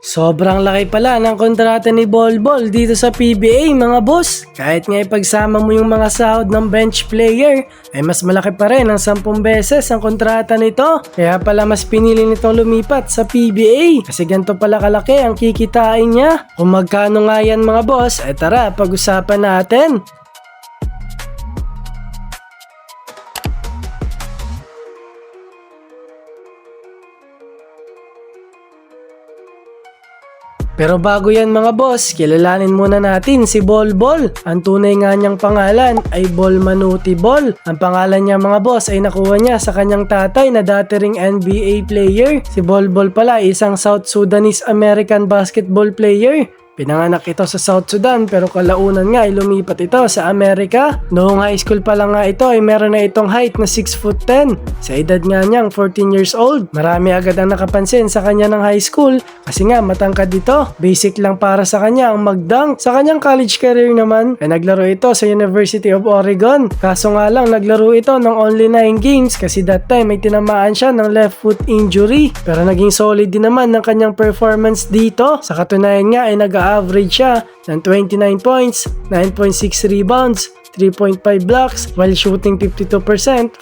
Sobrang laki pala ng kontrata ni Bolbol dito sa PBA mga boss. Kahit nga ipagsama mo yung mga sahod ng bench player, ay mas malaki pa rin ang 10 beses ang kontrata nito. Kaya pala mas pinili nitong lumipat sa PBA kasi ganito pala kalaki ang kikitain niya. Kung magkano nga yan mga boss, ay tara pag-usapan natin. Pero bago yan mga boss, kilalanin muna natin si Bolbol. Ang tunay nga niyang pangalan ay Bol Manuti Bol. Ang pangalan niya mga boss ay nakuha niya sa kanyang tatay na dati ring NBA player. Si Bolbol pala ay isang South Sudanese American basketball player. Pinanganak ito sa South Sudan pero kalaunan nga ay lumipat ito sa Amerika. Noong high school pa lang nga ito ay meron na itong height na 6'10". Sa edad nga niyang 14 years old, marami agad ang nakapansin sa kanya ng high school kasi nga matangkad ito. Basic lang para sa kanya ang mag-dunk. Sa kanyang college career naman ay naglaro ito sa University of Oregon. Kaso nga lang naglaro ito ng only 9 games kasi that time ay tinamaan siya ng left foot injury. Pero naging solid din naman ng kanyang performance dito. Sa katunayan nga ay nag-average siya ng 29 points, 9.6 rebounds, 3.5 blocks while shooting 52%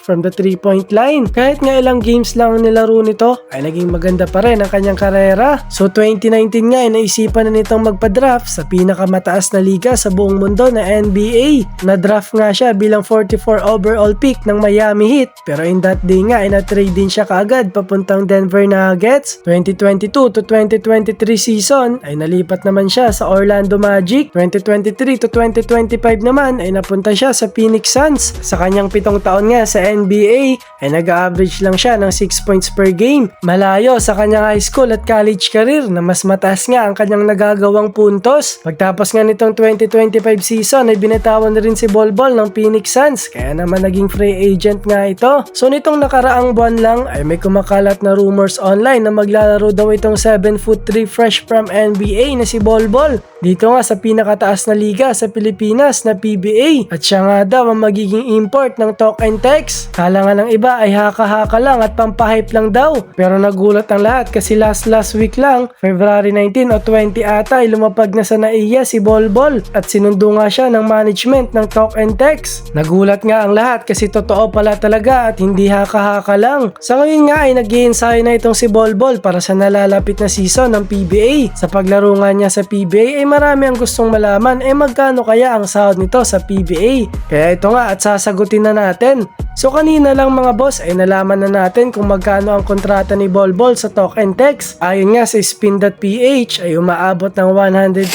from the 3-point line. Kahit nga ilang games lang ang nilaro nito ay naging maganda pa rin ang kanyang karera. So 2019 nga ay naisipan na nitong magpa-draft sa pinakamataas na liga sa buong mundo na NBA. Na-draft nga siya bilang 44 overall pick ng Miami Heat pero in that day nga ay na-trade din siya kaagad papuntang Denver Nuggets. 2022 to 2023 season ay nalipat naman siya sa Orlando Magic. 2023 to 2025 naman ay napunta siya sa Phoenix Suns. Sa kanyang 7 taon nga sa NBA ay nag-average lang siya ng 6 points per game. Malayo sa kanyang high school at college career na mas mataas nga ang kanyang nagagawang puntos. Pagtapos nga nitong 2025 season ay binitawan na rin si Bolbol ng Phoenix Suns kaya naman naging free agent nga ito. So nitong nakaraang buwan lang ay may kumakalat na rumors online na maglalaro daw itong 7'3" fresh from NBA na si Bolbol dito nga sa pinakataas na liga sa Pilipinas na PBA. At siya nga daw ang magiging import ng talk and text. Kala nga ng iba ay haka-haka lang at pampahype lang daw. Pero nagulat ang lahat kasi last week lang, February 19 o 20 ata ay lumapag na sa NAIA si Bolbol at sinundo nga siya ng management ng talk and text. Nagulat nga ang lahat kasi totoo pala talaga at hindi haka-haka lang. Sa ngayon nga ay nag-i-ensayo na itong si Bolbol para sa nalalapit na season ng PBA. Sa paglaro nga niya sa PBA ay marami ang gustong malaman magkano kaya ang sahod nito sa PBA. Kaya ito nga at sasagutin na natin. So kanina lang mga boss ay nalaman na natin kung magkano ang kontrata ni Bolbol sa talk and text. Ayon nga sa spin.ph ay umaabot ng $120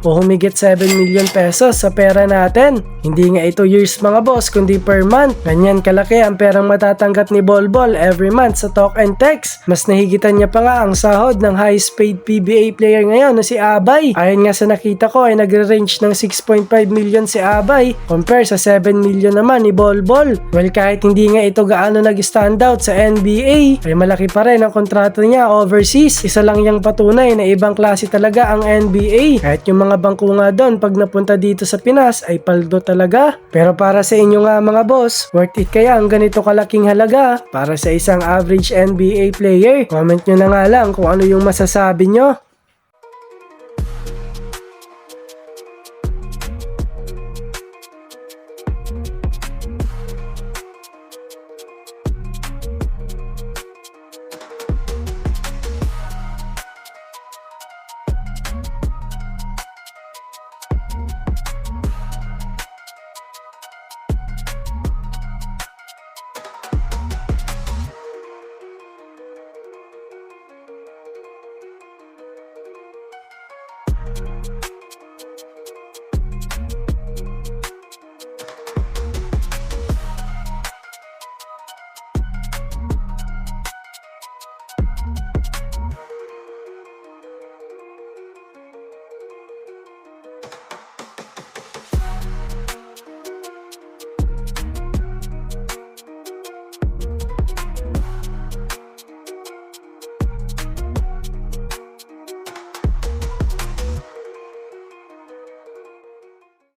o humigit 7 million pesos sa pera natin. Hindi nga ito years mga boss kundi per month. Ganyan kalaki ang perang matatanggap ni Bolbol every month sa talk and text. Mas nahigitan niya pa nga ang sahod ng highest paid PBA player ngayon na si Abay. Ayon nga sa nakita ko ay nagre-range ng 6.5 million si Abay compare sa 7 million naman ni Bolbol. Well kahit hindi nga ito gaano nag-stand out sa NBA ay malaki pa rin ang kontrata niya overseas. Isa lang yung patunay na ibang klase talaga ang NBA. Kahit yung mga bangko nga doon pag napunta dito sa Pinas ay paldo talaga. Pero para sa inyo nga mga boss, worth it kaya ang ganito kalaking halaga para sa isang average NBA player? Comment nyo na nga lang kung ano yung masasabi nyo.